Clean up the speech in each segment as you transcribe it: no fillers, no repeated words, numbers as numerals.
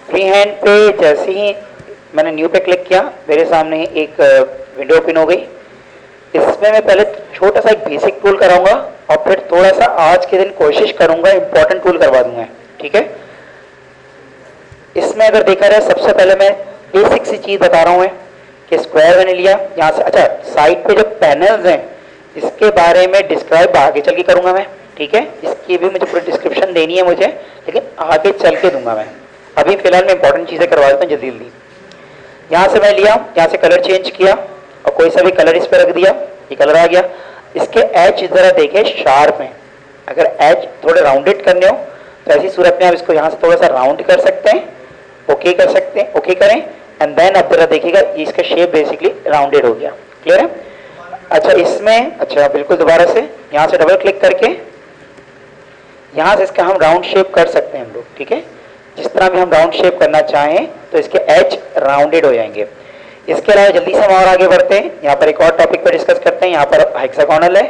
Free hand पे जैसे ही मैंने न्यू पे क्लिक किया मेरे सामने एक विंडो ओपन हो गई। इसमें मैं पहले छोटा सा एक बेसिक टूल कराऊंगा और फिर थोड़ा सा आज के दिन कोशिश करूंगा इंपॉर्टेंट टूल करवा दूंगा। ठीक है, इसमें अगर देखा जाए सबसे पहले मैं बेसिक सी चीज बता रहा हूँ कि स्क्वायर मैंने लिया यहाँ से। अच्छा, साइड पे जो पैनल्स हैं इसके बारे में डिस्क्राइब आगे चल के करूंगा मैं। ठीक है, इसकी भी मुझे पूरी डिस्क्रिप्शन देनी है मुझे, लेकिन आगे चल के दूंगा मैं। अभी फिलहाल मैं इंपॉर्टेंट चीजें करवा देता हूँ जल्दी जल्दी। यहाँ से मैं लिया, यहाँ से कलर चेंज किया और कोई सा भी कलर इस पर रख दिया, ये कलर आ गया। इसके एज जरा देखें शार्प हैं। अगर एज थोड़े राउंडेड करने हो तो ऐसी सूरत में आप इसको यहाँ से थोड़ा सा राउंड कर सकते हैं, ओके कर सकते हैं, ओके करें एंड देन अब जरा देखिएगा इसका शेप बेसिकली राउंडेड हो गया। क्लियर है? अच्छा, इसमें अच्छा बिल्कुल दोबारा से यहाँ से डबल क्लिक करके यहाँ से इसका हम राउंड शेप कर सकते हैं हम लोग। ठीक है, जिस तरह भी हम राउंड शेप करना चाहें तो इसके एज राउंडेड हो जाएंगे। इसके अलावा जल्दी से हम और आगे बढ़ते हैं, यहाँ पर एक और टॉपिक पर डिस्कस करते हैं। यहाँ पर हेक्सागोनल है,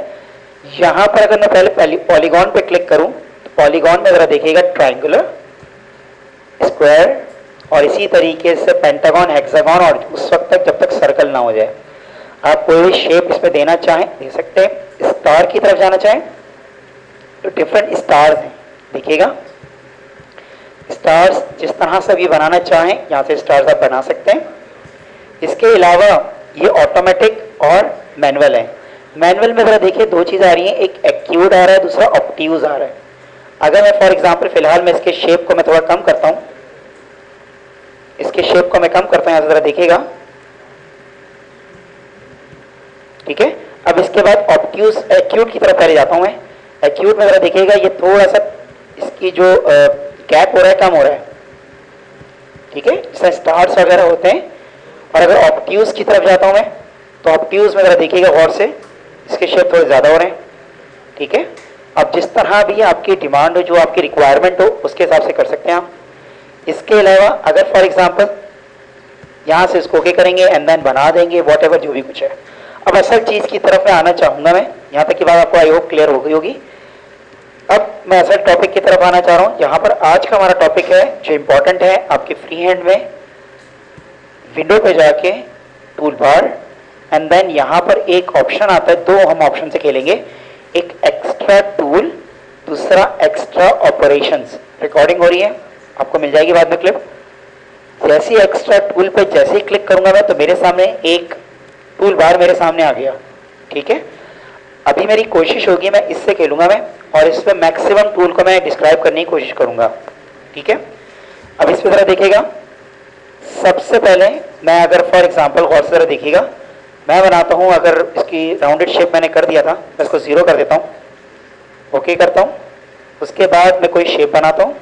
यहाँ पर अगर मैं पहले पॉलीगॉन पे क्लिक करूं तो पॉलीगॉन में जरा देखिएगा ट्राइंगुलर, स्क्वायर और इसी तरीके से पेंटागन, हेक्सागन और उस वक्त तक जब तक सर्कल ना हो जाए। आप कोई भी शेप इसमें देना चाहें दे सकते हैं। स्टार की तरफ जाना चाहें तो डिफरेंट स्टार्स हैं, देखिएगा स्टार्स जिस तरह से भी बनाना चाहें यहाँ से स्टार्स आप बना सकते हैं। इसके अलावा ये ऑटोमेटिक और मैनुअल है। मैनुअल में जरा देखिए दो चीज़ आ रही हैं, एक एक्यूट आ रहा है, दूसरा ऑब्ट्यूज आ रहा है। अगर मैं फॉर एग्जांपल फिलहाल मैं इसके शेप को मैं थोड़ा कम करता हूँ, इसके शेप को मैं कम करता हूँ, यहाँ से जरा देखिएगा। ठीक है, अब इसके बाद ऑब्ट्यूज एक्यूट की तरफ पहले जाता हूँ मैं। एक्यूट में जरा देखिएगा ये थोड़ा सा इसकी जो गैप हो रहा है कम हो रहा है। ठीक है, जैसे स्टार्स वगैरह होते हैं। और अगर ऑब्ट्यूज की तरफ जाता हूँ मैं तो ऑब्ट्यूज में जरा देखिएगा गौर से इसके शेप थोड़े ज़्यादा हो रहे हैं। ठीक है, अब जिस तरह भी आपकी डिमांड हो, जो आपकी रिक्वायरमेंट हो, उसके हिसाब से कर सकते हैं आप। इसके अलावा अगर फॉर एग्जांपल यहाँ से इसको ओके करेंगे एंड देन बना देंगे वॉट एवर जो भी कुछ है। अब असल चीज़ की तरफ मैं आना चाहूँगा मैं, यहाँ तक की बात आपको आई होप क्लियर हो गई होगी। अब मैं असल टॉपिक की तरफ आना चाह रहा हूँ। यहाँ पर आज का हमारा टॉपिक है जो इम्पोर्टेंट है आपके फ्री हैंड में, विंडो पे जाके टूल बार एंड देन यहाँ पर एक ऑप्शन आता है, दो हम ऑप्शन से खेलेंगे, एक एक्स्ट्रा टूल, दूसरा एक्स्ट्रा ऑपरेशंस। रिकॉर्डिंग हो रही है, आपको मिल जाएगी बाद में क्लिप। जैसे ही एक्स्ट्रा टूल पे जैसे ही क्लिक करूंगा मैं तो मेरे सामने एक टूल बार मेरे सामने आ गया। ठीक है, अभी मेरी कोशिश होगी मैं इससे खेलूंगा मैं और इस पर मैक्सिमम टूल को मैं डिस्क्राइब करने की कोशिश करूंगा। ठीक है, अब इस पर जरा देखिएगा। सबसे पहले मैं अगर फॉर एग्जांपल गौर से जरा देखिएगा, मैं बनाता हूँ, अगर इसकी राउंडेड शेप मैंने कर दिया था मैं इसको 0 कर देता हूँ, ओके करता हूँ। उसके बाद मैं कोई शेप बनाता हूँ।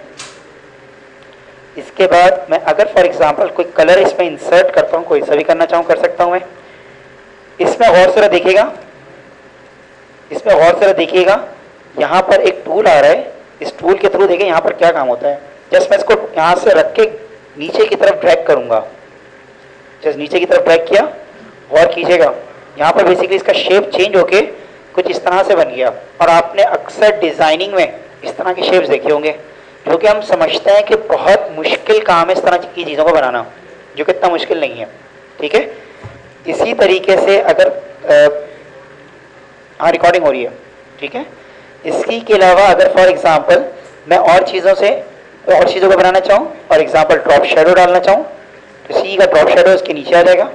इसके बाद मैं अगर फॉर एग्जांपल कोई कलर इसमें इंसर्ट करता हूँ, कोई सा भी करना चाहूँ कर सकता हूँ मैं। इसमें गौर से देखिएगा, इसमें गौर से देखिएगा, यहाँ पर एक टूल आ रहा है। इस टूल के थ्रू देखिए यहाँ पर क्या काम होता है। जस्ट मैं इसको यहाँ से रख के नीचे की तरफ ड्रैग करूँगा, जस्ट नीचे की तरफ ड्रैग किया, गौर कीजिएगा यहाँ पर बेसिकली इसका शेप चेंज होके कुछ इस तरह से बन गया। और आपने अक्सर डिज़ाइनिंग में इस तरह के शेप्स देखे होंगे जो कि हम समझते हैं कि बहुत मुश्किल काम है इस तरह की चीज़ों को बनाना, जो कि इतना मुश्किल नहीं है। ठीक है, इसी तरीके से अगर हाँ रिकॉर्डिंग हो रही है। ठीक है, इसकी के अलावा अगर फॉर एग्जांपल मैं और चीज़ों को बनाना चाहूँ, फॉर एग्जांपल ड्रॉप शेडो डालना चाहूँ तो सी का ड्रॉप शेडो इसके नीचे आ जाएगा।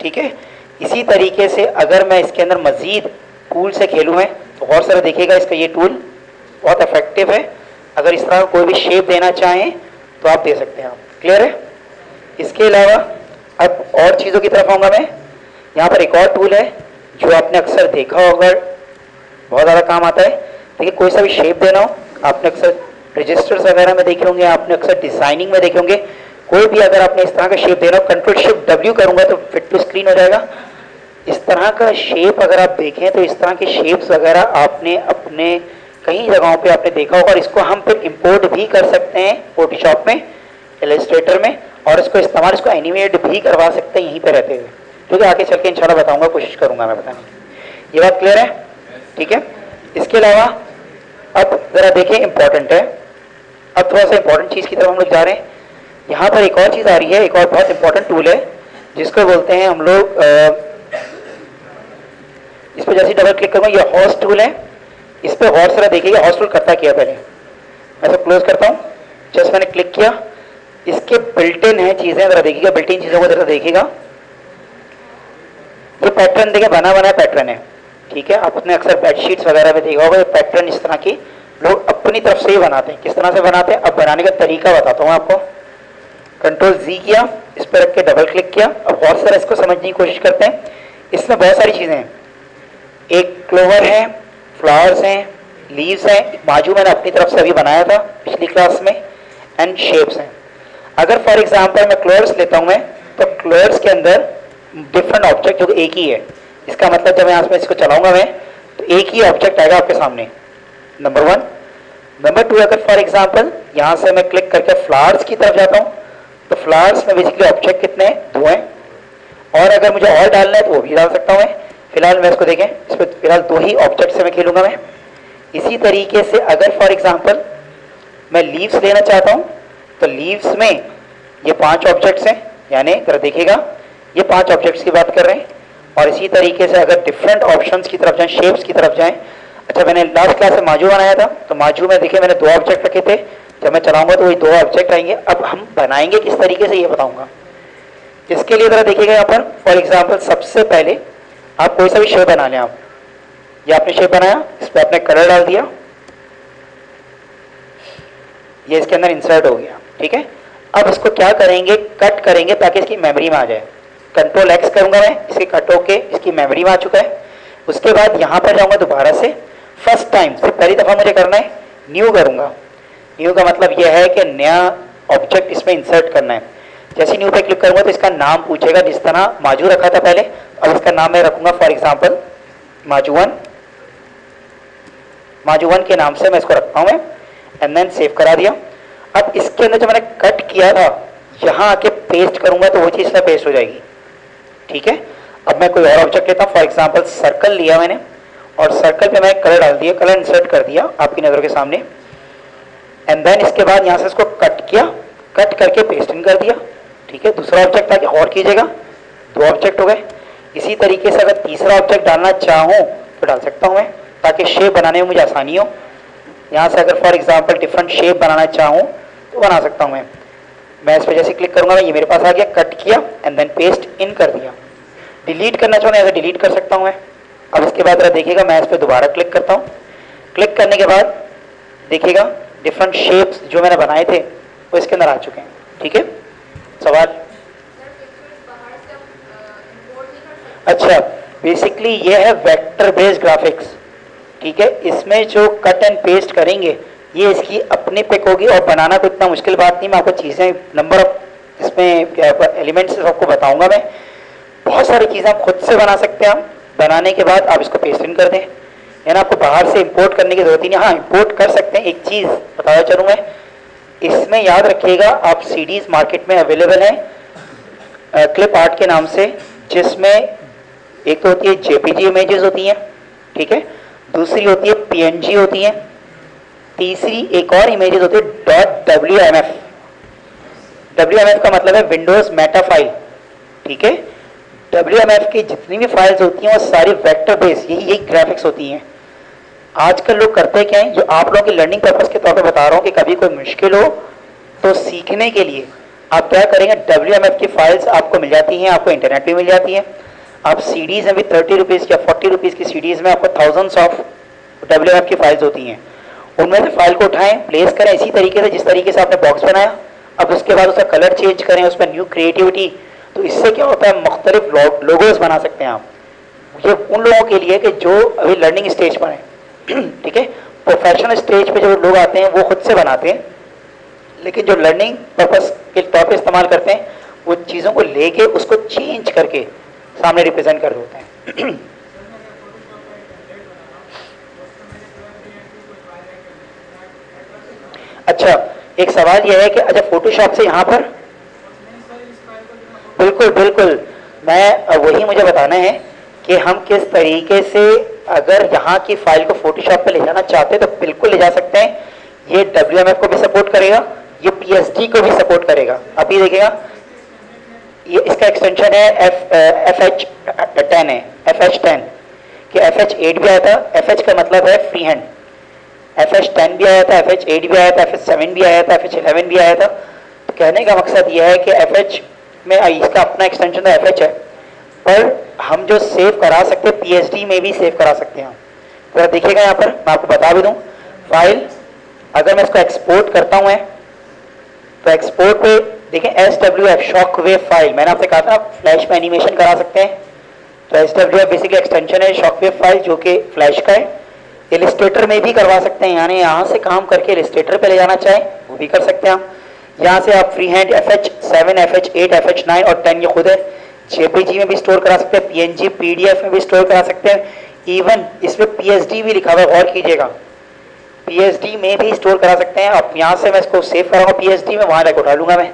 ठीक है, इसी तरीके से अगर मैं इसके अंदर मज़ीद टूल से खेलूँ मैं तो गौर से देखिएगा इसका ये टूल बहुत इफेक्टिव है। अगर इस तरह कोई भी शेप देना चाहें तो आप दे सकते हैं आप। क्लियर है? इसके अलावा अब और चीज़ों की तरफ आऊँगा मैं। यहाँ पर एक और टूल है जो आपने अक्सर देखा होगा, बहुत ज़्यादा काम आता है। देखिए कोई सा भी शेप देना हो, आपने अक्सर रजिस्टर्स वगैरह में देखे होंगे, आपने अक्सर डिज़ाइनिंग में देखे होंगे। कोई भी अगर आपने इस तरह का शेप देना हो, कंट्रोल शिफ्ट W करूँगा तो फिट टू स्क्रीन हो जाएगा। इस तरह का शेप अगर आप देखें तो इस तरह के शेप्स वगैरह आपने अपने कई जगहों पे आपने देखा होगा। और इसको हम फिर इंपोर्ट भी कर सकते हैं फोटोशॉप में, इलस्ट्रेटर में, और इसको इस्तेमाल इसको एनिमेट भी करवा सकते हैं यहीं पे रहते हुए, जो कि आगे चल के इंशाल्लाह बताऊंगा, कोशिश करूंगा मैं बताने की। ये बात क्लियर है? ठीक है, इसके अलावा अब ज़रा देखें, इंपॉर्टेंट है। अब थोड़ा सा इंपॉर्टेंट चीज़ की तरफ हम लोग जा रहे हैं। यहाँ पर एक और चीज़ आ रही है, एक और बहुत इंपॉर्टेंट टूल है जिसको बोलते हैं हम लोग, इस पर जैसे डबल क्लिक करूँगा, ये हॉर्स टूल है। इस पर हॉर्स जरा देखिएगा, हॉर्स टूल करता क्या पहले, मैं तो क्लोज करता हूँ, जस्ट मैंने क्लिक किया, इसके बिल्ट इन है चीज़ें, जरा देखिएगा, बिल्ट इन चीज़ों को जरा देखिएगा। ये पैटर्न देखिए, बना बनाया पैटर्न है, ठीक है। आपने अक्सर बेडशीट्स वगैरह में देखा होगा, ये पैटर्न इस तरह की लोग अपनी तरफ से ही बनाते हैं। किस तरह से बनाते हैं, अब बनाने का तरीका बताता हूँ आपको। कंट्रोल जी किया, इस पर रख के डबल क्लिक किया। अब बहुत सारा इसको समझने की कोशिश करते हैं। इसमें बहुत सारी चीज़ें हैं, एक क्लोवर है, फ्लावर्स हैं, लीव्स हैं, बाजू मैंने अपनी तरफ से अभी बनाया था पिछली क्लास में, एंड शेप्स हैं। अगर फॉर एग्जांपल मैं क्लोवर्स लेता हूँ मैं, तो क्लोवर्स के अंदर डिफरेंट ऑब्जेक्ट जो एक ही है, इसका मतलब जब मैं यहाँ पे इसको चलाऊंगा मैं, तो एक ही ऑब्जेक्ट आएगा आपके सामने, नंबर 1। नंबर 2, अगर फॉर एग्जांपल यहाँ से मैं क्लिक करके फ्लावर्स की तरफ जाता हूँ, तो फ्लावर्स में बेसिकली ऑब्जेक्ट कितने हैं, 2 हैं। और अगर मुझे और डालना है तो वो भी डाल सकता हूँ मैं। फिलहाल मैं इसको देखें, इस पर फिलहाल 2 ही ऑब्जेक्ट से मैं खेलूंगा मैं। इसी तरीके से अगर फॉर एग्जांपल मैं लीव्स लेना चाहता हूँ, तो लीव्स में ये 5 ऑब्जेक्ट्स हैं, यानी जरा देखिएगा, ये 5 ऑब्जेक्ट्स की बात कर रहे हैं। और इसी तरीके से अगर डिफरेंट ऑप्शंस की तरफ जाएं, शेप्स की तरफ जाएं, अच्छा मैंने लास्ट क्लास में माजू बनाया था, तो माजू में देखिए मैंने 2 ऑब्जेक्ट रखे थे, जब मैं चलाऊंगा तो वही 2 ऑब्जेक्ट आएंगे। अब हम बनाएंगे किस तरीके से ये बताऊंगा। इसके लिए जरा देखिएगा यहाँ पर, फॉर एग्जाम्पल सबसे पहले आप कोई सा भी शेप बना लें। आप ये आपने शेप बनाया, इस पर आपने कलर डाल दिया, ये इसके अंदर इंसर्ट हो गया, ठीक है। अब इसको क्या करेंगे, कट करेंगे ताकि इसकी मेमोरी में आ जाए। कंट्रोल एक्स करूंगा मैं, इसके कट होके इसकी मेमोरी में आ चुका है। उसके बाद यहाँ पर जाऊंगा दोबारा से, फर्स्ट टाइम से पहली दफ़ा मुझे करना है, न्यू करूंगा। न्यू का मतलब यह है कि नया ऑब्जेक्ट इसमें इंसर्ट करना है। जैसे न्यू पे क्लिक करूंगा तो इसका नाम पूछेगा, जिस तरह माजू रखा था पहले, अब इसका नाम मैं रखूंगा फॉर एग्जाम्पल माजूवन। माजूवन के नाम से मैं इसको रखता हूँ मैं, एंड देन सेव करा दिया। अब इसके अंदर जो मैंने कट किया था, यहाँ आके पेस्ट करूंगा तो वो चीज़ इसमें पेस्ट हो जाएगी, ठीक है। अब मैं कोई और ऑब्जेक्ट लेता हूँ, फॉर एग्जाम्पल सर्कल लिया मैंने, और सर्कल पे मैं कलर डाल दिया, कलर इंसर्ट कर दिया आपकी नज़रों के सामने, एंड देन इसके बाद यहाँ से इसको कट किया, कट करके पेस्ट इन कर दिया, ठीक है। दूसरा ऑब्जेक्ट आके और कीजिएगा, 2 ऑब्जेक्ट हो गए। इसी तरीके से अगर तीसरा ऑब्जेक्ट डालना चाहूँ तो डाल सकता हूँ मैं, ताकि शेप बनाने में मुझे आसानी हो। यहाँ से अगर फॉर एग्जाम्पल डिफरेंट शेप बनाना चाहूँ तो बना सकता हूँ मैं इस पर जैसे क्लिक करूँगा, ये मेरे पास आ गया, कट किया एंड देन पेस्ट इन कर दिया। डिलीट करना चाहूँ ऐसे डिलीट कर सकता हूँ मैं। अब इसके बाद देखिएगा, मैं इस पर दोबारा क्लिक करता हूँ। क्लिक करने के बाद देखिएगा डिफरेंट शेप्स जो मैंने बनाए थे वो इसके अंदर आ चुके हैं, ठीक है। सवाल? अच्छा, बेसिकली ये है वेक्टर बेस्ड ग्राफिक्स, ठीक है। इसमें जो कट एंड पेस्ट करेंगे ये इसकी अपनी पिक होगी, और बनाना कोई इतना मुश्किल बात नहीं। मैं आपको चीज़ें नंबर ऑफ इसमें एलिमेंट्स आपको बताऊंगा मैं। बहुत सारी चीज़ें आप खुद से बना सकते हैं। बनाने के बाद आप इसको पेस्ट इन कर दें, यानी आपको बाहर से इंपोर्ट करने की जरूरत ही नहीं। हाँ, इंपोर्ट कर सकते हैं। एक चीज़ बताया चलूँ मैं, इसमें याद रखिएगा, आप सीडीज मार्केट में अवेलेबल हैं क्लिप आर्ट के नाम से, जिसमें एक तो होती है जेपीजी इमेजेस होती हैं, ठीक है, दूसरी होती है पीएनजी होती है, तीसरी एक और इमेजेस होती है .wmf। WMF का मतलब है विंडोज मेटा फाइल, ठीक है। WMF की जितनी भी फाइल्स होती हैं वो सारी वेक्टर बेस, यही ग्राफिक्स होती हैं। आजकल लोग करते क्या हैं, जो आप लोगों की लर्निंग पर्पस के तौर पे बता रहा हूँ, कि कभी कोई मुश्किल हो तो सीखने के लिए आप क्या करेंगे, WMF की फाइल्स आपको मिल जाती हैं, आपको इंटरनेट पे मिल जाती है। आप सीडीज में भी 30 रुपीज़ या 40 रुपीज़ की सीडीज में आपको थाउजेंड्स ऑफ WMF की फाइल्स होती हैं। उनमें से फाइल को उठाएं, प्लेस करें इसी तरीके से जिस तरीके से आपने बॉक्स बनाया। अब उसके बाद उसका कलर चेंज करें, उसमें न्यू क्रिएटिविटी, तो इससे क्या होता है, मुख्तलिफ लोगोस बना सकते हैं आप। ये उन लोगों के लिए कि जो अभी लर्निंग स्टेज पर हैं, ठीक है। प्रोफेशनल स्टेज पे जो लोग आते हैं वो खुद से बनाते हैं, लेकिन जो लर्निंग पर्पस के तौर पे इस्तेमाल करते हैं वो चीज़ों को लेके उसको चेंज करके सामने रिप्रेजेंट कर होते हैं। अच्छा, एक सवाल यह है कि अच्छा फोटोशॉप से यहाँ पर, बिल्कुल बिल्कुल, मैं वही मुझे बताना है कि हम किस तरीके से अगर यहाँ की फाइल को फोटोशॉप पे ले जाना चाहते हैं तो बिल्कुल ले जा सकते हैं। ये WMF को भी सपोर्ट करेगा, ये पीएसडी को भी सपोर्ट करेगा। अभी देखिएगा ये इसका एक्सटेंशन है FH10 है, FH10 कि FH8 भी आया था। FH का मतलब है फ्री हैंड। FH10 भी आया था, FH8 भी आया था, FH7 भी आया था, FH11 भी आया था। तो कहने का मकसद यह है कि FH में इसका अपना एक्सटेंशन तो FH है, पर हम जो सेव करा सकते हैं पीएसडी में भी सेव करा सकते हैं। तो देखिएगा यहाँ पर मैं आपको बता भी दूँ, फाइल अगर मैं इसको एक्सपोर्ट करता हूँ तो एक्सपोर्ट पे देखें SWF शॉक वेव फाइल, मैंने आपसे कहा था फ्लैश में एनिमेशन करा सकते हैं। तो SWF बेसिकली एक्सटेंशन है शॉक वेव फाइल जो कि फ्लैश का है। इलिस्ट्रेटर में भी करवा सकते हैं, यानी यहाँ से काम करके इलिस्ट्रेटर पे ले जाना चाहें वो भी कर सकते हैं हम। यहाँ से आप free hand FH7, FH8, FH9 और 10 ये खुद है। JPG में भी स्टोर करा सकते हैं, PNG PDF में भी स्टोर करा सकते हैं। इवन इसमें PSD भी लिखा हुआ है, गौर कीजिएगा, PSD में भी स्टोर करा सकते हैं आप। यहाँ से मैं इसको सेव कराऊंगा PSD में, वहाँ जाकर उठा लूंगा मैं।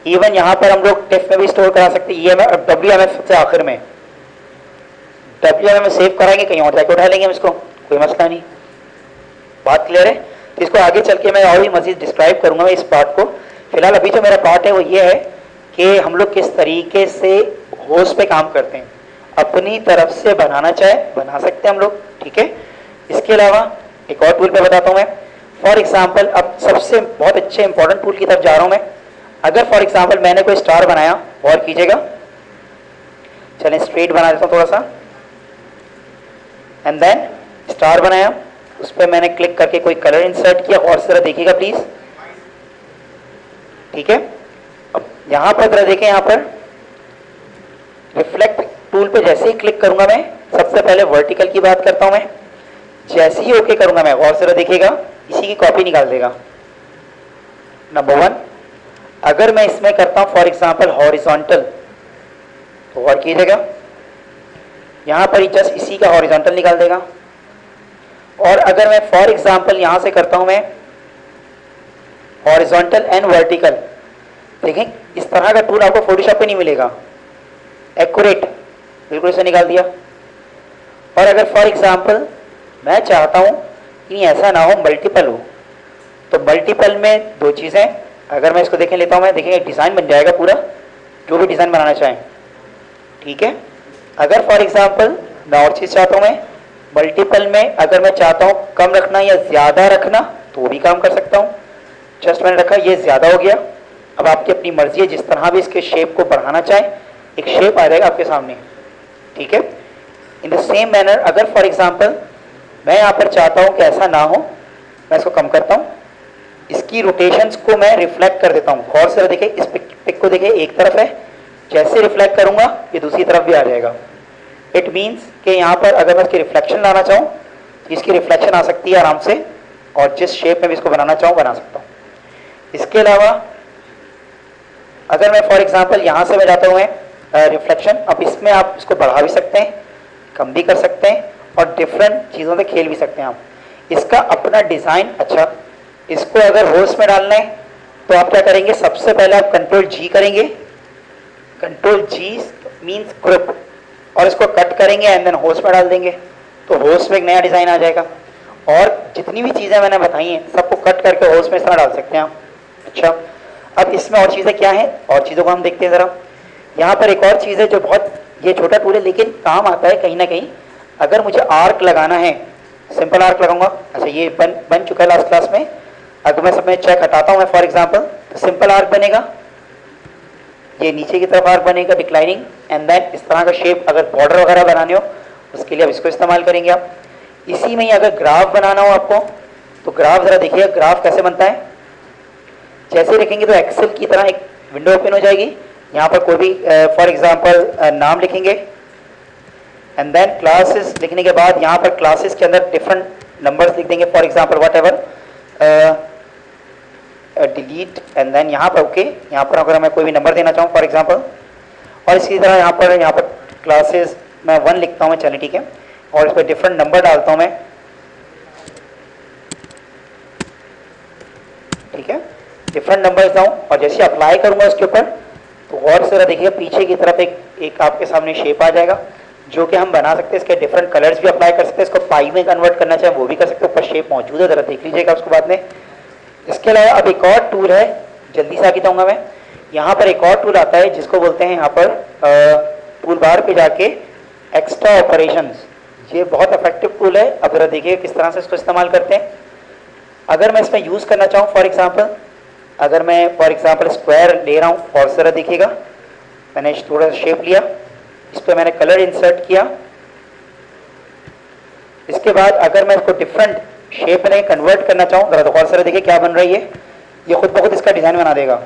इवन यहाँ पर हम लोग टेफ में भी स्टोर करा सकते हैं, WMF सबसे आखिर में, WMF में सेव कराएंगे, कहीं और जाकर उठा लेंगे हम इसको, कोई मसला नहीं। बात क्लियर है? तो इसको आगे चल के मैं और भी मजीद डिस्क्राइब करूंगा इस पार्ट को। फिलहाल अभी जो मेरा पार्ट है वो ये है कि हम लोग किस तरीके से होस्ट पे काम करते हैं। अपनी तरफ से बनाना चाहे बना सकते हैं हम लोग, ठीक है। इसके अलावा एक और टूल पे बताता हूँ मैं। फॉर एग्जाम्पल अब सबसे बहुत अच्छे इंपॉर्टेंट टूल की तरफ जा रहा हूँ मैं। अगर फॉर एग्जाम्पल मैंने कोई स्टार बनाया, गौर कीजिएगा, चलें स्ट्रेट बना देता हूँ थोड़ा सा, एंड देन स्टार बनाया, उस पर मैंने क्लिक करके कोई कलर इंसर्ट किया, और जरा देखिएगा प्लीज, ठीक है। अब यहाँ पर जरा देखें, यहाँ पर रिफ्लेक्ट टूल पे जैसे ही क्लिक करूंगा मैं, सबसे पहले वर्टिकल की बात करता हूं मैं, जैसे ही ओके करूंगा मैं, गौर से देखिएगा इसी की कॉपी निकाल देगा। नंबर 1, अगर मैं इसमें करता हूं फॉर एग्जांपल हॉरिजॉन्टल, तो गौर कीजिएगा यहां पर ही जस्ट इसी का हॉरिजॉन्टल निकाल देगा। और अगर मैं फॉर एग्जांपल यहां से करता हूं मैं हॉरिजॉन्टल एंड वर्टिकल, देखें इस तरह का टूल आपको फोटोशॉप पे नहीं मिलेगा, एक्यूरेट बिल्कुल इसे निकाल दिया। और अगर फॉर एग्जांपल मैं चाहता हूं कि ऐसा ना हो, मल्टीपल हो, तो मल्टीपल में दो चीजें, अगर मैं इसको देखें लेता हूं मैं, देखेंगे डिजाइन बन जाएगा पूरा, जो भी डिजाइन बनाना चाहें, ठीक है। अगर फॉर एग्जांपल मैं और चीज चाहता हूं मैं मल्टीपल में, अगर मैं चाहता हूं कम रखना या ज्यादा रखना तो भी काम कर सकता हूं। जस्ट मैंने रखा, ये ज्यादा हो गया। अब आपकी अपनी मर्जी है, जिस तरह भी इसके शेप को बढ़ाना चाहें एक शेप आ जाएगा आपके सामने, ठीक है। इन द सेम मैनर अगर फॉर एग्जांपल मैं यहाँ पर चाहता हूँ कि ऐसा ना हो, मैं इसको कम करता हूँ, इसकी रोटेशंस को मैं रिफ्लेक्ट कर देता हूँ। गौर से देखिए, इस पिक को देखिए, एक तरफ है, जैसे रिफ्लेक्ट करूंगा ये दूसरी तरफ भी आ जाएगा। इट मीन्स कि यहाँ पर अगर मैं इसकी रिफ्लेक्शन लाना चाहूँ तो इसकी रिफ्लेक्शन आ सकती है आराम से, और जिस शेप में भी इसको बनाना चाहूँ बना सकता हूँ। इसके अलावा अगर मैं फॉर एग्जांपल यहाँ से मैं जाता हूँ रिफ्लेक्शन, अब इसमें आप इसको बढ़ा भी सकते हैं, कम भी कर सकते हैं, और डिफरेंट चीज़ों से खेल भी सकते हैं आप। इसका अपना डिज़ाइन, अच्छा इसको अगर होस्ट में डालना है तो आप क्या करेंगे, सबसे पहले आप कंट्रोल G करेंगे, कंट्रोल G मीन्स ग्रुप, और इसको कट करेंगे एंड देन होस्ट में डाल देंगे, तो होस्ट में एक नया डिज़ाइन आ जाएगा। और जितनी भी चीज़ें मैंने बताई हैं सबको कट करके होस्ट में इस तरह डाल सकते हैं आप। अच्छा, अब इसमें और चीज़ें क्या हैं, और चीज़ों को हम देखते हैं ज़रा। यहाँ पर एक और चीज़ है जो बहुत, ये छोटा टूल है लेकिन काम आता है कहीं ना कहीं। अगर मुझे आर्क लगाना है, सिंपल आर्क लगाऊंगा, अच्छा ये बन चुका है लास्ट क्लास में। अगर मैं सब में चेक हटाता हूँ मैं फॉर एग्जांपल, तो सिंपल आर्क बनेगा, ये नीचे की तरफ आर्क बनेगा डिक्लाइनिंग, एंड देन इस तरह का शेप अगर बॉर्डर वगैरह बनाने हो उसके लिए अब इसको इस्तेमाल करेंगे आप। इसी में ही अगर ग्राफ बनाना हो आपको, तो ग्राफ ज़रा देखिए ग्राफ कैसे बनता है। जैसे लिखेंगे तो एक्सेल की तरह एक विंडो ओपन हो जाएगी। यहाँ पर कोई भी फॉर एग्जांपल नाम लिखेंगे, एंड देन क्लासेस लिखने के बाद यहाँ पर क्लासेस के अंदर डिफरेंट नंबर्स लिख देंगे, for example whatever delete, and then यहाँ पर ओके, यहाँ पर अगर मैं कोई भी नंबर देना चाहूँ फॉर एग्जांपल, और इसी तरह यहाँ पर क्लासेस मैं 1 लिखता हूँ मैं, चलिए ठीक है, और इस पर डिफरेंट नंबर डालता हूँ मैं, ठीक है, डिफरेंट नंबर्स डाऊँ, और जैसे अप्लाई करूँगा उसके ऊपर तो गौर से देखिए पीछे की तरफ एक आपके सामने शेप आ जाएगा जो कि हम बना सकते हैं। इसके डिफरेंट कलर्स भी अप्लाई कर सकते हैं, इसको पाई में कन्वर्ट करना चाहे वो भी कर सकते हैं, ऊपर शेप मौजूद है, ज़रा देख लीजिएगा उसको बाद में। इसके अलावा अब एक और टूल है, जल्दी से आगे जाऊंगा मैं। यहाँ पर एक और टूल आता है जिसको बोलते हैं यहाँ पर टूल बार पे जाके एक्स्ट्रा ऑपरेशंस। ये बहुत इफेक्टिव टूल है। अब जरा देखिए किस तरह से इसको इस्तेमाल करते हैं। अगर मैं इसमें यूज़ करना चाहूँ फॉर एग्जांपल, अगर मैं फॉर एग्जांपल स्क्वायर ले रहा हूँ और जरा देखिएगा मैंने थोड़ा सा शेप लिया, इस पर मैंने कलर इंसर्ट किया। इसके बाद अगर मैं इसको डिफरेंट शेप में कन्वर्ट करना चाहूँ, जरा गौर से देखिए क्या बन रही है। ये खुद ब खुद इसका डिज़ाइन बना देगा।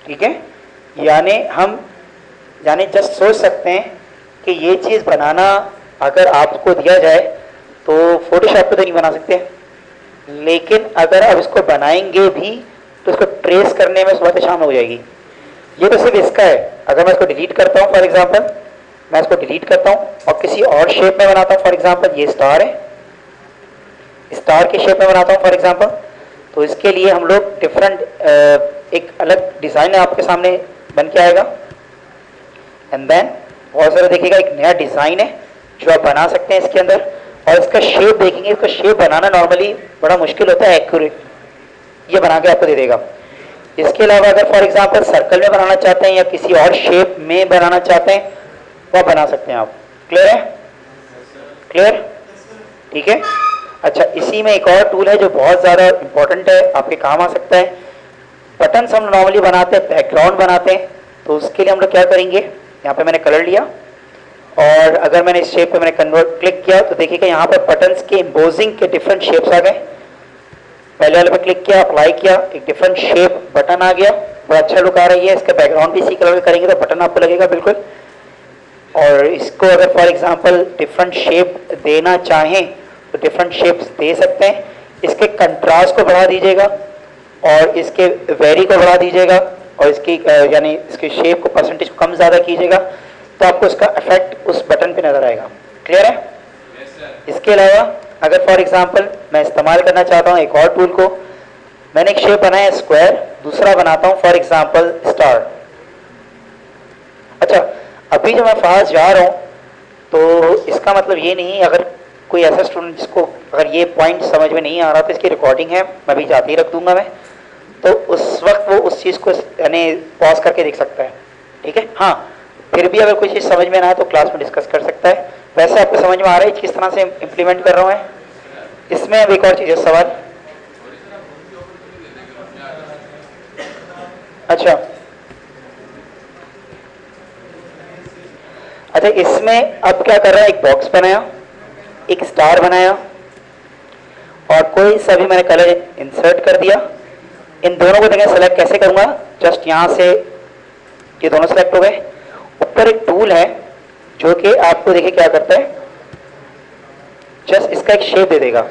ठीक है, यानी जस्ट सोच सकते हैं कि ये चीज़ बनाना अगर आपको दिया जाए तो फोटोशॉप पे तो नहीं बना सकते, लेकिन अगर आप इसको बनाएंगे भी तो इसको ट्रेस करने में बहुत आसान हो जाएगी। ये तो सिर्फ इसका है। अगर मैं इसको डिलीट करता हूँ फॉर एग्जांपल, मैं इसको डिलीट करता हूँ और किसी और शेप में बनाता हूँ, फॉर एग्जांपल ये स्टार है, स्टार के शेप में बनाता हूँ फॉर एग्जांपल, तो इसके लिए हम लोग डिफरेंट एक अलग डिज़ाइन आपके सामने बन के आएगा। एंड देन बहुत सारा देखिएगा एक नया डिज़ाइन है जो आप बना सकते हैं इसके अंदर। और इसका शेप देखेंगे, इसका शेप बनाना नॉर्मली बड़ा मुश्किल होता है, एक्यूरेट ये बना के आपको दे देगा। इसके अलावा अगर फॉर एग्जांपल सर्कल में बनाना चाहते हैं या किसी और शेप में बनाना चाहते हैं वो बना सकते हैं आप। क्लियर है? क्लियर? ठीक है। अच्छा, इसी में एक और टूल है जो बहुत ज़्यादा इंपॉर्टेंट है, आपके काम आ सकता है। बटन्स हम नॉर्मली बनाते हैं, बैकग्राउंड बनाते हैं, तो उसके लिए हम लोग क्या करेंगे, यहाँ पे मैंने कलर लिया और अगर मैंने इस शेप पे मैंने कन्वर्ट क्लिक किया तो देखिएगा यहाँ पर बटन्स के एम्बोजिंग के डिफरेंट शेप्स आ गए। पहले वाले पे क्लिक किया, अप्लाई किया, एक डिफरेंट शेप बटन आ गया, बड़ा अच्छा लुक आ रही है। इसका बैकग्राउंड भी इसी कलर का करेंगे तो बटन आपको लगेगा बिल्कुल। और इसको अगर फॉर एग्जांपल डिफरेंट शेप देना चाहें तो डिफरेंट शेप्स दे सकते हैं। इसके कंट्रास्ट को बढ़ा दीजिएगा और इसके वेरी को बढ़ा दीजिएगा और इसकी यानी इसके शेप को परसेंटेज को कम ज़्यादा कीजिएगा तो आपको इसका इफेक्ट उस बटन पे नज़र आएगा। क्लियर है? इसके अलावा अगर फॉर एग्जांपल मैं इस्तेमाल करना चाहता हूँ एक और टूल को, मैंने एक शेप बनाया स्क्वायर, दूसरा बनाता हूँ फॉर एग्जांपल स्टार। अच्छा, अभी जब मैं फास्ट जा रहा हूँ तो इसका मतलब ये नहीं, अगर कोई ऐसा स्टूडेंट जिसको अगर ये पॉइंट समझ में नहीं आ रहा तो इसकी रिकॉर्डिंग है, मैं भी जाते ही रख दूंगा मैं, तो उस वक्त वो उस चीज़ को यानी पॉज करके देख सकता है। ठीक है? हाँ, फिर भी अगर कोई चीज़ समझ में ना आए तो क्लास में डिस्कस कर सकता है। वैसे आपको समझ में आ रहा है किस तरह से इम्प्लीमेंट कर रहा हूँ मैं? इसमें अब एक और चीज़ है, सवाल। अच्छा, इसमें अब क्या कर रहा है, एक बॉक्स बनाया, एक स्टार बनाया और कोई सा भी मैंने कलर इंसर्ट कर दिया। इन दोनों को देखें सेलेक्ट कैसे करूंगा, जस्ट यहाँ से ये दोनों सेलेक्ट हो गए। ऊपर एक टूल है जो कि आपको देखिए क्या करता है, जस्ट इसका एक शेप दे देगा।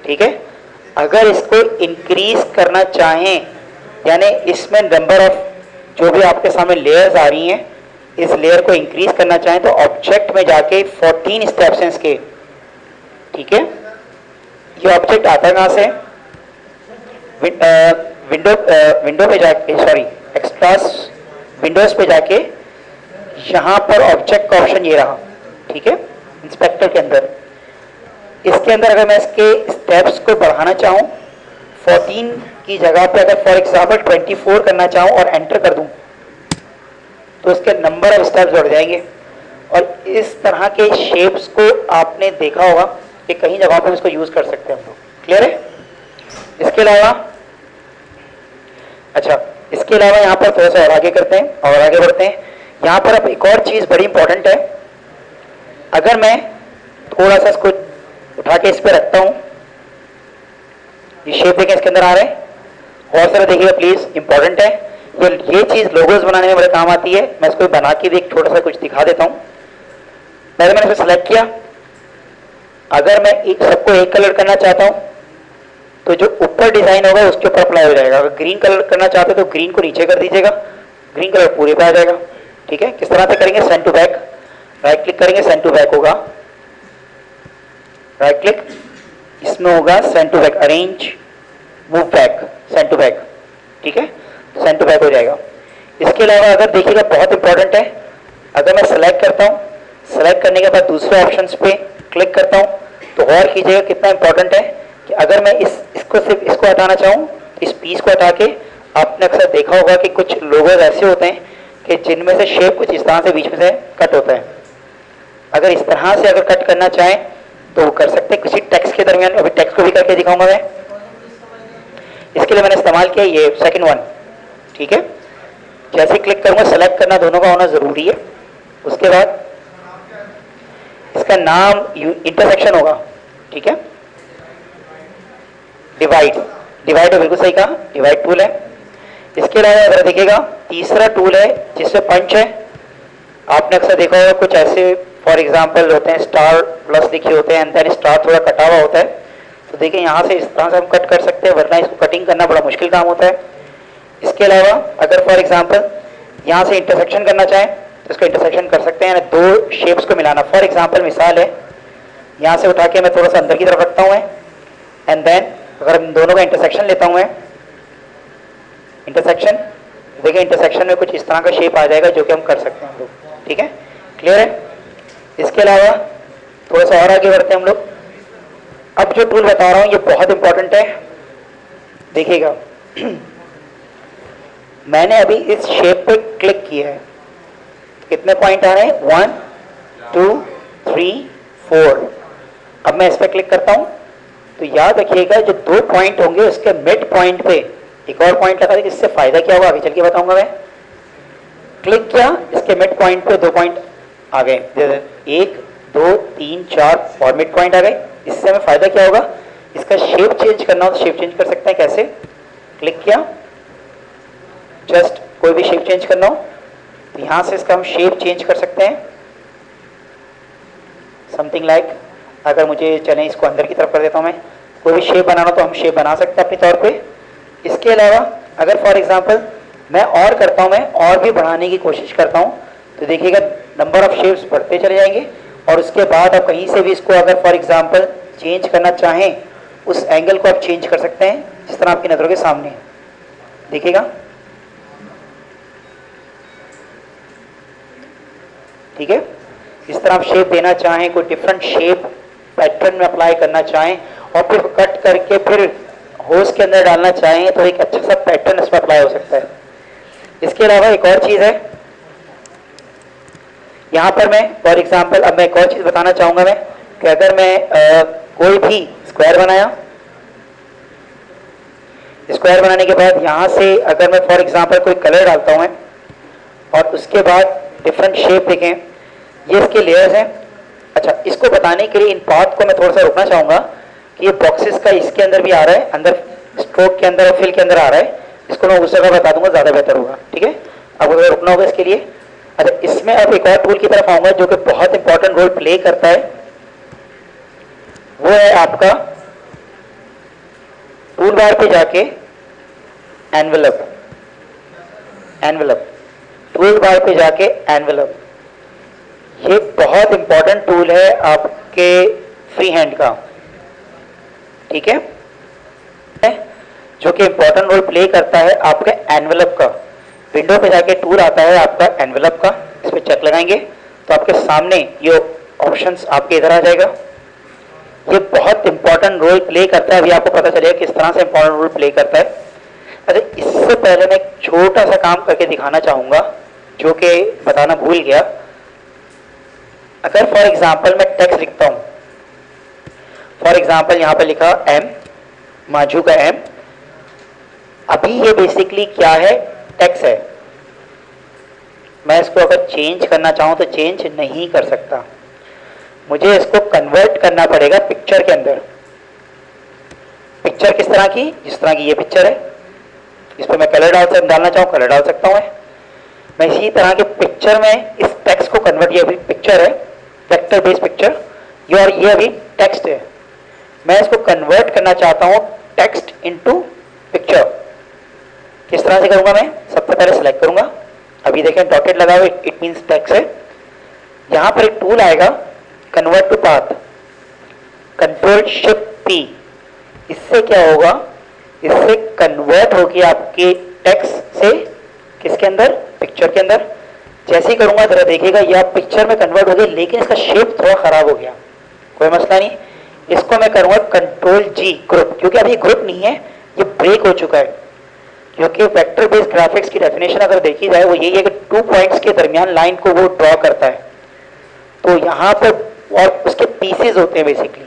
ठीक है? अगर इसको इंक्रीज करना चाहें, यानी इसमें नंबर ऑफ जो भी आपके सामने लेयर्स आ रही हैं, इस लेयर को इंक्रीज करना चाहें तो ऑब्जेक्ट में जाके 14 स्टेप्स हैं इसके। ठीक है? ये ऑब्जेक्ट आता है कहाँ से, विंडो पे जाके, सॉरी एक्स्ट्रास विंडोज पे जाके यहाँ पर ऑब्जेक्ट का ऑप्शन ये रहा। ठीक है? इंस्पेक्टर के अंदर, इसके अंदर अगर मैं इसके स्टेप्स को बढ़ाना चाहूँ 14 की जगह पे अगर फॉर एग्जांपल 24 करना चाहूँ और एंटर कर दूँ तो इसके नंबर ऑफ स्टेप्स बढ़ जाएंगे। और इस तरह के शेप्स को आपने देखा होगा कि कई जगहों पर इसको यूज़ कर सकते हैं हम लोग। क्लियर है? इसके अलावा अच्छा, इसके अलावा यहाँ पर थोड़ा सा और आगे करते हैं और आगे बढ़ते हैं। यहाँ पर अब एक और चीज़ बड़ी इंपॉर्टेंट है। अगर मैं थोड़ा सा इसको उठा के इस पर रखता हूँ, ये शेप देखें इसके अंदर आ रहे हैं और सारा देखिएगा प्लीज, इंपॉर्टेंट है ये चीज़ लोगोज बनाने में बड़े काम आती है। मैं इसको बना के भी एक छोटा सा कुछ दिखा देता हूँ। पहले मैंने इसे सेलेक्ट किया, अगर मैं सबको एक कलर करना चाहता हूँ तो जो ऊपर डिजाइन होगा उसके ऊपर अप्लाई हो जाएगा। अगर ग्रीन कलर करना चाहते हो तो ग्रीन को नीचे कर दीजिएगा, ग्रीन कलर पूरे पे आ जाएगा। ठीक है? किस तरह से करेंगे, send to back, right click करेंगे, सेंड टू बैक होगा, राइट क्लिक, इसमें होगा send to back, arrange, move back, send to back. ठीक है? सेंड टू बैक हो जाएगा। इसके अलावा अगर देखिएगा बहुत इंपॉर्टेंट है, अगर मैं सेलेक्ट करता हूँ, सेलेक्ट करने के बाद दूसरे ऑप्शंस पे क्लिक करता हूँ तो गौर कीजिएगा कितना इंपॉर्टेंट है कि अगर मैं इसको सिर्फ इसको हटाना चाहूँ तो इस पीस को हटा के आपने अक्सर देखा होगा कि कुछ लोगों ऐसे होते हैं कि जिनमें से शेप कुछ इस तरह से बीच में से कट होता है। अगर इस तरह से अगर कट करना चाहें तो वो कर सकते हैं किसी टेक्स्ट के दरमियान। अभी टेक्स्ट को भी करके दिखाऊंगा मैं। इसके लिए मैंने इस्तेमाल किया ये सेकंड वन, ठीक है। जैसे क्लिक करूंगा सेलेक्ट करना दोनों का होना जरूरी है। उसके बाद इसका नाम इंटरसेक्शन होगा, ठीक है। डिवाइड, डिवाइड बिल्कुल सही कहा, डिवाइड टूल है। इसके अलावा अगर देखिएगा तीसरा टूल है जिसमें पंच है। आपने अक्सर देखा होगा कुछ ऐसे फॉर एग्जांपल होते हैं स्टार प्लस लिखे होते हैं, एंड स्टार थोड़ा कटा हुआ होता है। तो देखिए यहाँ से इस तरह से हम कट कर सकते हैं, वरना इसको कटिंग करना बड़ा मुश्किल काम होता है। इसके अलावा अगर फॉर एग्जांपल यहाँ से इंटरसेक्शन करना चाहें तो इसको इंटरसेक्शन कर सकते हैं, दो शेप्स को मिलाना। फॉर एग्जांपल मिसाल है, यहाँ से उठा के मैं थोड़ा सा अंदर की तरफ रखता हूँ एंड देन अगर इन दोनों का इंटरसेक्शन लेता हूँ मैं, इंटरसेक्शन, देखिए इंटरसेक्शन में कुछ इस तरह का शेप आ जाएगा जो कि हम कर सकते हैं हम लोग, ठीक है। क्लियर है। इसके अलावा थोड़ा सा और आगे बढ़ते हैं हम लोग। अब जो टूल बता रहा हूँ ये बहुत इंपॉर्टेंट है, देखिएगा। मैंने अभी इस शेप पे क्लिक किया है, कितने पॉइंट आ रहे हैं, 1 2 3 4। अब मैं इस पर क्लिक करता हूं तो याद रखिएगा जो 2 पॉइंट होंगे उसके मिड पॉइंट पे एक और पॉइंट लगा दें। इससे फायदा क्या होगा आगे चल के बताऊंगा मैं। क्लिक किया, इसके मिड पॉइंट पे 2 पॉइंट आ गए, 1 2 3 4 और मिड पॉइंट आ गए। इससे हमें फायदा क्या होगा, इसका शेप चेंज करना हो तो शेप चेंज कर सकते हैं। कैसे, क्लिक किया, जस्ट कोई भी शेप चेंज करना हो तो यहां से इसका हम शेप चेंज कर सकते हैं। समथिंग लाइक, अगर मुझे चलें इसको अंदर की तरफ कर देता हूं मैं, कोई भी शेप बनाना तो हम शेप बना सकते हैं अपने तौर पे। इसके अलावा अगर फॉर एग्जांपल मैं और करता हूं, मैं और भी बढ़ाने की कोशिश करता हूं तो देखिएगा नंबर ऑफ शेप्स बढ़ते चले जाएंगे। और उसके बाद आप कहीं से भी इसको अगर फॉर एग्जांपल चेंज करना चाहें उस एंगल को आप चेंज कर सकते हैं, जिस तरह आपकी नजरों के सामने है, देखिएगा, ठीक है। इस तरह आप शेप देना चाहें, कोई डिफरेंट शेप पैटर्न में अप्लाई करना चाहें और फिर कट करके फिर होस के अंदर डालना चाहें तो एक अच्छा सा पैटर्न इस पर अप्लाई हो सकता है। इसके अलावा एक और चीज है, यहां पर मैं फॉर एग्जांपल अब मैं एक और चीज बताना चाहूंगा मैं कि अगर मैं कोई भी स्क्वायर बनाया, स्क्वायर बनाने के बाद यहां से अगर मैं फॉर एग्जांपल कोई कलर डालता हूं और उसके बाद डिफरेंट शेप देखें, ये इसके लेयर्स हैं। अच्छा, इसको बताने के लिए इन पाथ को मैं थोड़ा सा रुकना चाहूंगा कि ये बॉक्सेस का इसके अंदर भी आ रहा है, अंदर स्ट्रोक के अंदर और फिल के अंदर आ रहा है। इसको मैं उस जगह बता दूंगा, ज्यादा बेहतर होगा, ठीक है। अब अगर रुकना होगा इसके लिए। अच्छा, इसमें अब एक और टूल की तरफ आऊंगा जो कि बहुत इंपॉर्टेंट रोल प्ले करता है, वो है आपका टूल बार पे जाके एनवेलप, एनवेलप, टूल बार पे जाके एनवेलप। ये बहुत इंपॉर्टेंट टूल है आपके फ्री हैंड का, ठीक है, जो कि इंपॉर्टेंट रोल प्ले करता है आपके एनवेलप का। विंडो पे जाके टूल आता है आपका एनवेलप का, इस पर चेक लगाएंगे तो आपके सामने ये ऑप्शंस आपके इधर आ जाएगा। ये बहुत इंपॉर्टेंट रोल प्ले करता है, अभी आपको पता चलेगा किस तरह से इंपॉर्टेंट रोल प्ले करता है। अच्छा, इससे पहले मैं एक छोटा सा काम करके दिखाना चाहूंगा जो कि बताना भूल गया। अगर फॉर एग्जाम्पल मैं टेक्स्ट लिखता हूं, फॉर एग्जाम्पल यहां पर लिखा एम, माजू का एम। अभी ये बेसिकली क्या है, टेक्स्ट है। मैं इसको अगर चेंज करना चाहूं तो चेंज नहीं कर सकता, मुझे इसको कन्वर्ट करना पड़ेगा पिक्चर के अंदर। पिक्चर किस तरह की, जिस तरह की ये पिक्चर है, इस पर मैं कलर डालना चाहूं कलर डाल सकता हूं। मैं इसी तरह के पिक्चर में इस टेक्स्ट को कन्वर्ट, ये अभी पिक्चर है, वेक्टर बेस्ड पिक्चर, ये और ये अभी टेक्स्ट है। मैं इसको कन्वर्ट करना चाहता हूं टेक्स्ट इनटू पिक्चर। किस तरह से करूंगा मैं, सबसे पहले सेलेक्ट करूंगा, अभी देखें डॉटेड लगा हुआ, इट मींस टेक्स्ट है। यहां पर एक टूल आएगा convert to path, control shift P. इससे क्या होगा, इससे कन्वर्ट होगी आपके टेक्स्ट से किसके अंदर, पिक्चर के अंदर। जैसे ही करूंगा जरा देखिएगा, ये आप पिक्चर में कन्वर्ट हो गया, लेकिन इसका शेप थोड़ा खराब हो गया। कोई मसला नहीं। इसको मैं करूंगा कंट्रोल जी ग्रुप, क्योंकि अभी ग्रुप नहीं है, ये ब्रेक हो चुका है। क्योंकि वेक्टर बेस्ड ग्राफिक्स की डेफिनेशन अगर देखी जाए वो यही है कि 2 पॉइंट्स के दरमियान लाइन को वो ड्रॉ करता है, तो यहाँ पर और उसके पीसेज होते हैं बेसिकली।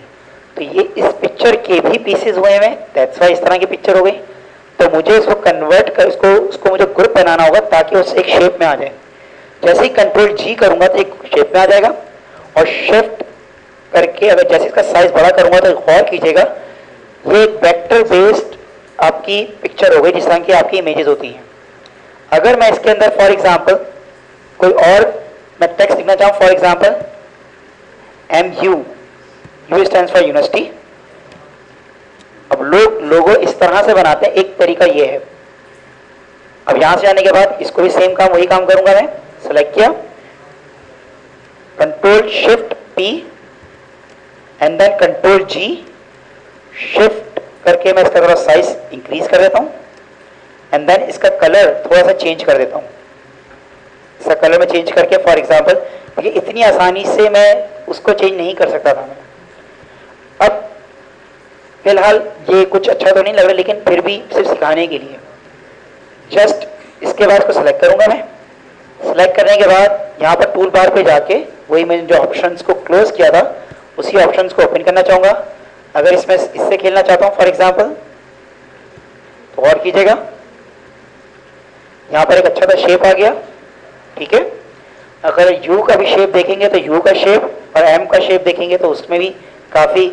तो ये इस पिक्चर के भी पीसेज हुए हैं, दैट्स वाई इस तरह की पिक्चर हो गई। तो मुझे इसको कन्वर्ट कर उसको मुझे ग्रुप बनाना होगा ताकि उस एक शेप में आ जाए। जैसे ही कंट्रोल जी करूंगा तो एक शेप में आ जाएगा, और शिफ्ट करके अगर जैसे इसका साइज बड़ा करूंगा तो गौर कीजिएगा ये एक वेक्टर बेस्ड आपकी पिक्चर हो गई जिस तरह की आपकी इमेजेस होती हैं। अगर मैं इसके अंदर फॉर एग्जांपल कोई और मैं टेक्स्ट लिखना चाहूँ, for example MU, U stands for university. अब लोग लोगो इस तरह से बनाते हैं, एक तरीका ये है। अब यहां से आने के बाद इसको भी सेम काम वही काम करूंगा, मैं सेलेक्ट किया, control shift P and then control G, shift करके मैं इसका थोड़ा साइज इंक्रीज कर देता हूं, एंड देन इसका कलर थोड़ा सा चेंज कर देता हूं। इसका कलर में चेंज करके फॉर एग्जांपल, देखिए इतनी आसानी से मैं उसको चेंज नहीं कर सकता था मैं। अब फिलहाल ये कुछ अच्छा तो नहीं लग रहा, लेकिन फिर भी सिर्फ सिखाने के लिए जस्ट इसके बाद इसको सेलेक्ट करूंगा मैं। सेलेक्ट करने के बाद यहाँ पर टूल बार पे जाके वही मैंने जो ऑप्शंस को क्लोज किया था उसी ऑप्शंस को ओपन करना चाहूंगा। अगर इसमें इससे खेलना चाहता हूँ फॉर एग्जांपल, तो गौर कीजिएगा यहाँ पर एक अच्छा सा शेप आ गया, ठीक है। अगर यू का भी शेप देखेंगे तो यू का शेप और एम का शेप देखेंगे तो उसमें भी काफ़ी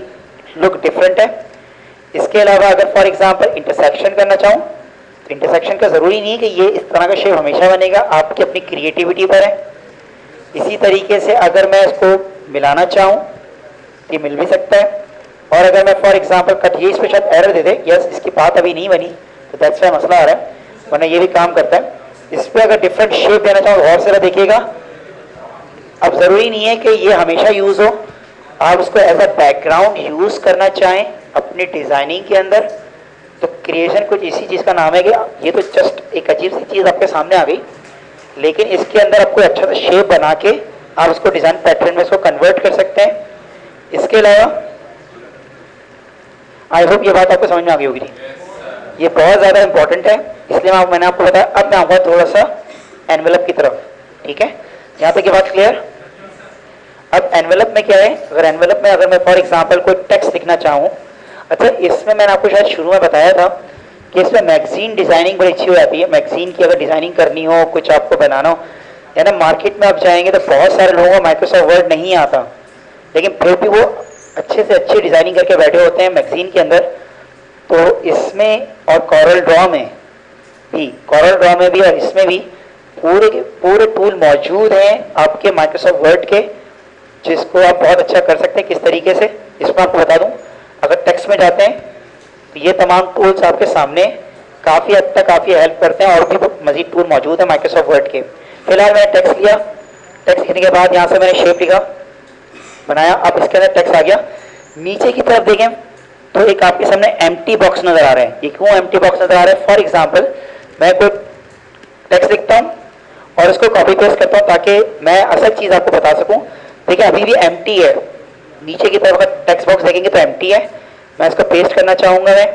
लुक डिफरेंट है। इसके अलावा अगर फॉर एग्जांपल इंटरसेक्शन करना चाहूँ तो इंटरसेक्शन का ज़रूरी नहीं है कि ये इस तरह का शेप हमेशा बनेगा, आपकी अपनी क्रिएटिविटी पर है। इसी तरीके से अगर मैं इसको मिलाना चाहूँ तो ये मिल भी सकता है। और अगर मैं फॉर एग्जांपल कट, ये इस पर शायद एरर दे दे, यस इसकी बात अभी नहीं बनी तो दैट्स वाई मसला आ रहा है, वरना ये भी काम करता है। इस पर अगर डिफरेंट शेप देना चाहो और से देखिएगा। अब ज़रूरी नहीं है कि ये हमेशा यूज़ हो, आप उसको एज अ बैकग्राउंड यूज़ करना चाहें अपनी डिज़ाइनिंग के अंदर, तो क्रिएशन कुछ इसी चीज़ का नाम है कि ये तो जस्ट एक अजीब सी चीज़ आपके सामने आ गई, लेकिन इसके अंदर आपको अच्छा सा शेप बना के आप उसको डिज़ाइन पैटर्न में इसको कन्वर्ट कर सकते हैं। इसके अलावा आई होप ये बात आपको समझ में आ गई होगी। ये बहुत ज़्यादा इंपॉर्टेंट है, इसलिए मैंने आपको बताया। अब मैं आऊँगा थोड़ा सा एनवेलप की तरफ, ठीक है। यहाँ तक ये बात क्लियर। अब एनवेलप में क्या है, अगर एनवेलप में अगर मैं फॉर एग्जांपल कोई टेक्स्ट लिखना चाहूँ, अच्छा इसमें मैंने आपको शायद शुरू में बताया था कि इसमें मैगजीन डिज़ाइनिंग बड़ी अच्छी हो जाती है। मैगजीन की अगर डिज़ाइनिंग करनी हो, कुछ आपको बनाना हो, या ना मार्केट में आप जाएंगे तो बहुत सारे लोगों को माइक्रोसॉफ्ट वर्ड नहीं आता, लेकिन फिर भी वो अच्छे से अच्छी डिज़ाइनिंग करके बैठे होते हैं मैगजीन के अंदर। तो इसमें और कॉरल ड्रॉ में भी और इसमें भी पूरे के पूरे टूल मौजूद हैं आपके माइक्रोसॉफ्ट वर्ड के, जिसको आप बहुत अच्छा कर सकते हैं। किस तरीके से, इसमें आपको बता दूं, अगर टेक्स्ट में जाते हैं तो ये तमाम टूल्स आपके सामने काफ़ी हद तक काफ़ी हेल्प करते हैं, और भी मजीद टूल मौजूद है माइक्रोसॉफ्ट वर्ड के। फिलहाल मैंने टेक्स्ट लिया, टेक्स्ट लिखने के बाद यहाँ से मैंने शेप लिखा, बनाया। अब इसके अंदर टेक्स्ट आ गया। नीचे की तरफ देखें तो एक आपके सामने एम्प्टी बॉक्स नजर आ रहा है। ये क्यों एम्प्टी बॉक्स नजर आ रहा है? फॉर एग्जांपल मैं कोई टेक्स्ट लिखता हूँ और इसको कॉपी पेस्ट करता हूँ ताकि मैं असल चीज़ आपको बता सकूँ। देखिए अभी भी एम्प्टी है, नीचे की तरफ अगर टेक्स्ट बॉक्स देखेंगे तो एम्प्टी है। मैं इसको पेस्ट करना चाहूँगा, मैं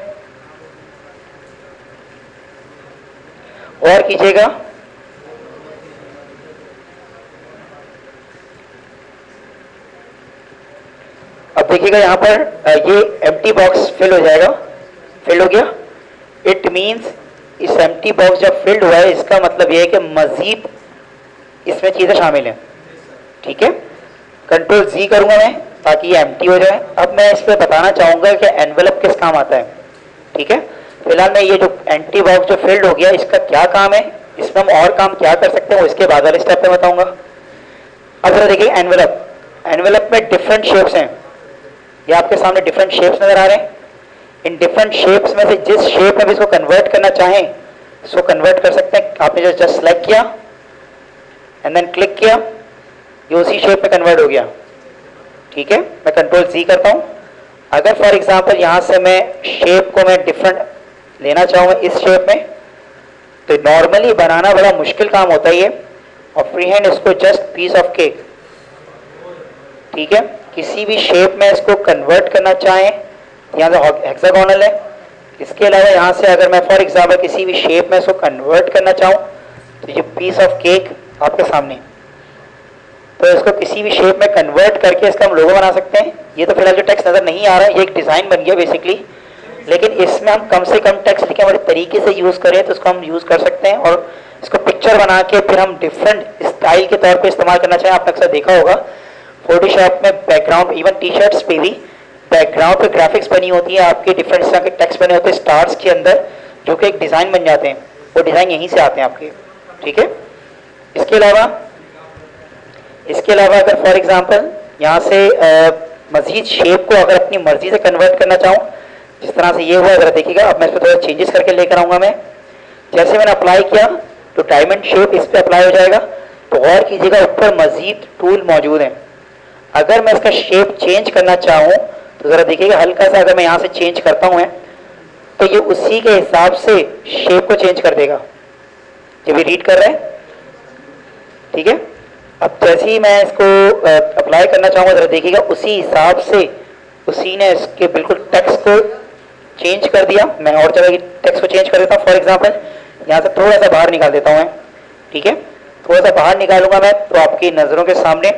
और कीजिएगा, अब देखिएगा यहाँ पर ये एम्प्टी बॉक्स फिल हो जाएगा। फिल हो गया, इट मीन्स इस एम्प्टी बॉक्स जब फिल्ड हुआ है इसका मतलब ये है कि मजीद इसमें चीज़ें शामिल हैं, ठीक है। कंट्रोल जी करूँगा मैं ताकि ये एम्प्टी हो जाए। अब मैं इस पर बताना चाहूँगा कि एनवेलप किस काम आता है, ठीक है। फिलहाल मैं ये जो एम्प्टी बॉक्स जो फिल्ड हो गया इसका क्या काम है, इसमें हम और काम क्या कर सकते हैं वो इसके बाद वाले स्टेप में बताऊँगा। अब जरा देखिए एनवेलप में डिफरेंट शेप्स हैं, ये आपके सामने डिफरेंट शेप्स नजर आ रहे हैं। इन डिफरेंट शेप्स में से जिस शेप में भी इसको कन्वर्ट करना चाहें इसको कन्वर्ट कर सकते हैं। आपने जो जस्ट सेलेक्ट किया एंड देन क्लिक किया, ये उसी शेप में कन्वर्ट हो गया, ठीक है। मैं कंट्रोल जी करता हूँ। अगर फॉर एग्जांपल यहाँ से मैं शेप को मैं डिफरेंट लेना चाहूँ इस शेप में, तो नॉर्मली बनाना बड़ा मुश्किल काम होता है ये, और फ्री हैंड इसको जस्ट पीस ऑफ केक, ठीक है, किसी भी शेप में इसको कन्वर्ट करना चाहें, यहाँ से हेक्सागोनल है। इसके अलावा यहाँ से अगर मैं फॉर एग्जांपल किसी भी शेप में इसको कन्वर्ट करना चाहूँ तो ये पीस ऑफ केक आपके सामने, तो इसको किसी भी शेप में कन्वर्ट करके इसका हम लोगो बना सकते हैं। ये तो फिलहाल जो टेक्स्ट नज़र नहीं आ रहा है, ये एक डिज़ाइन बन गया बेसिकली, लेकिन इसमें हम कम से कम टेक्स्ट लिखें, बड़े तरीके से यूज़ करें तो इसको हम यूज़ कर सकते हैं। और इसको पिक्चर बना के फिर हम डिफरेंट स्टाइल के तौर पे इस्तेमाल करना चाहें, आपने अक्सर देखा होगा फोटोशॉप में बैकग्राउंड, इवन टी शर्ट्स पे भी बैकग्राउंड पे ग्राफिक्स बनी होती है, आपके डिफरेंट तरह के टेक्स्ट बने होते हैं स्टार्स के अंदर, जो कि एक डिज़ाइन बन जाते हैं। वो डिज़ाइन यहीं से आते हैं आपके, ठीक है। इसके अलावा अगर फॉर एग्जांपल यहाँ से मजीद शेप को अगर अपनी मर्जी से कन्वर्ट करना चाहूँ, जिस तरह से ये हुआ, अगर देखिएगा अब मैं इस पर थोड़ा चेंजेस करके लेकर आऊँगा। मैं जैसे मैंने अप्लाई किया तो डायमंड शेप इस पर अप्लाई हो जाएगा। तो गौर कीजिएगा ऊपर मजीद टूल मौजूद हैं। अगर मैं इसका शेप चेंज करना चाहूँ तो ज़रा देखिएगा, हल्का सा अगर मैं यहाँ से चेंज करता हूँ तो ये उसी के हिसाब से शेप को चेंज कर देगा जब ये रीड कर रहे हैं, ठीक है। अब जैसे ही मैं इसको अप्लाई करना चाहूँगा, ज़रा देखिएगा उसी हिसाब से उसी ने इसके बिल्कुल टेक्स्ट को चेंज कर दिया। मैं और जगह की टेक्स्ट को चेंज कर देता हूँ। फॉर एग्जांपल यहाँ से थोड़ा सा बाहर निकाल देता हूँ मैं, ठीक है। थोड़ा सा बाहर निकालूंगा मैं तो आपकी नज़रों के सामने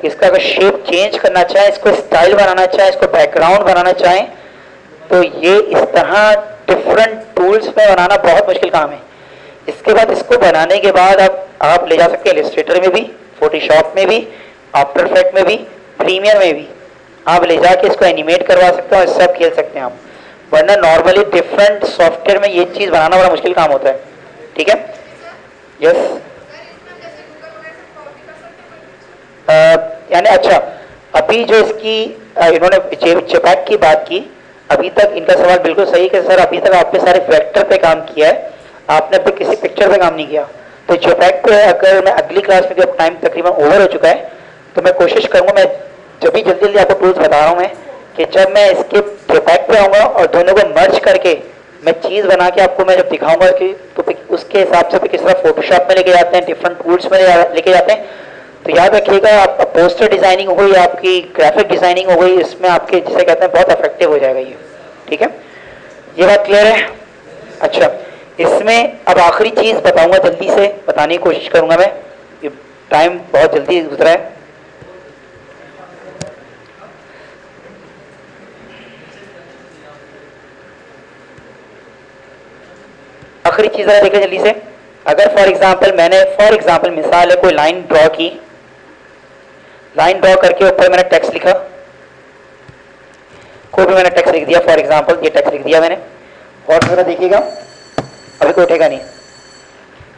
इसका अगर शेप चेंज करना चाहें, इसको स्टाइल बनाना चाहें, इसको बैकग्राउंड बनाना चाहें, तो ये इस तरह डिफरेंट टूल्स में बनाना बहुत मुश्किल काम है। इसके बाद इसको बनाने के बाद आप ले जा सकते हैं इलस्ट्रेटर में भी, फोटोशॉप में भी, आफ्टर इफेक्ट में भी, प्रीमियर में भी आप ले जाके इसको एनिमेट करवा सकते हो और इससे आप खेल सकते हैं आप। वरना नॉर्मली डिफरेंट सॉफ्टवेयर में ये चीज़ बनाना बड़ा मुश्किल काम होता है, ठीक है। यस यानी अच्छा, अभी जो इसकी इन्होंने जेपैक की बात की, अभी तक इनका सवाल बिल्कुल सही है सर अभी तक आपने सारे वेक्टर पे काम किया है, आपने अभी किसी पिक्चर पे काम नहीं किया। तो जेपैक पे अगर मैं अगली क्लास में, जब टाइम तकरीबन ओवर हो चुका है, तो मैं कोशिश करूँगा, मैं जब भी जल्दी जल्दी आपको टूल्स बता रहा हूँ मैं, कि जब मैं इसके जेपैक पे आऊँगा और दोनों को मर्ज करके मैं चीज़ बना के आपको मैं जब दिखाऊंगा कि तो उसके हिसाब से किस तरह फोटोशॉप में लेके जाते हैं, डिफरेंट टूल्स में लेके जाते हैं। तो याद रखिएगा, आप पोस्टर डिजाइनिंग हो गई, आपकी ग्राफिक डिजाइनिंग हो गई, इसमें आपके जिसे कहते हैं बहुत इफेक्टिव हो जाएगा ये, ठीक है। ये बात क्लियर है। अच्छा, इसमें अब आखिरी चीज़ बताऊंगा, जल्दी से बताने की कोशिश करूंगा मैं, ये टाइम बहुत जल्दी गुजरा है। आखिरी चीज़ जरा देखिए जल्दी से। अगर फॉर एग्जांपल मिसाल है, कोई लाइन ड्रॉ की, लाइन ड्रॉ करके ऊपर मैंने टेक्स्ट लिखा, कोई भी मैंने टेक्स्ट लिख दिया, फॉर एग्जांपल ये टेक्स्ट लिख दिया मैंने, और जरा देखिएगा अभी कोई उठेगा नहीं।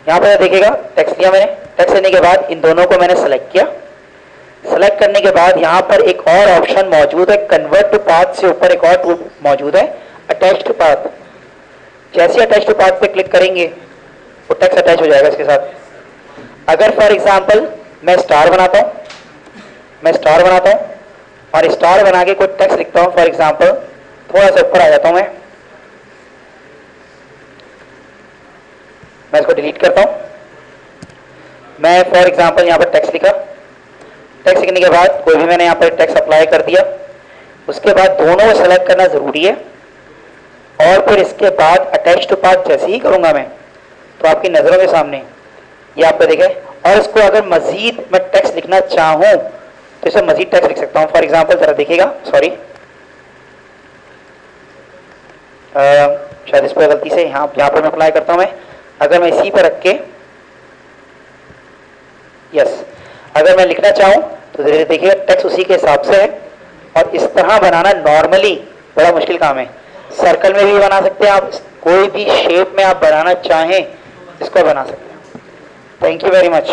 यहाँ पर देखिएगा टेक्स्ट लिया मैंने, टेक्स्ट लेने के बाद इन दोनों को मैंने सेलेक्ट किया। सेलेक्ट करने के बाद यहाँ पर एक और ऑप्शन मौजूद है, कन्वर्ट टू पाथ से ऊपर एक और टूल मौजूद है, अटैच टू पाथ। जैसे अटैच टू पाथ पे क्लिक करेंगे वो टेक्स्ट अटैच हो जाएगा इसके साथ। अगर फॉर एग्जांपल मैं स्टार बनाता हूँ और स्टार बना के कोई टेक्स्ट लिखता हूँ, फॉर एग्जांपल थोड़ा सा ऊपर आ जाता हूँ मैं इसको डिलीट करता हूँ। मैं फॉर एग्जांपल यहाँ पर टेक्स्ट लिखा, टेक्स्ट लिखने के बाद कोई भी मैंने यहाँ पर टेक्स्ट अप्लाई कर दिया। उसके बाद दोनों को सेलेक्ट करना ज़रूरी है, और फिर इसके बाद अटैच टू पाथ जैसे ही करूँगा मैं तो आपकी नज़रों के सामने ये आपको देखें। और इसको अगर मज़ीद मैं टेक्स्ट लिखना चाहूँ तो इसे मज़ीद टेक्स्ट लिख सकता हूँ। फॉर एग्जांपल ज़रा देखिएगा, सॉरी शायद इस पर गलती से यहाँ पर मैं अप्लाई करता हूँ मैं। अगर मैं इसी पर रख के यस अगर मैं लिखना चाहूँ तो देखिएगा टेक्स्ट उसी के हिसाब से है। और इस तरह बनाना नॉर्मली बड़ा मुश्किल काम है। सर्कल में भी बना सकते हैं आप, कोई भी शेप में आप बनाना चाहें इसको बना सकते हैं। Thank you very much.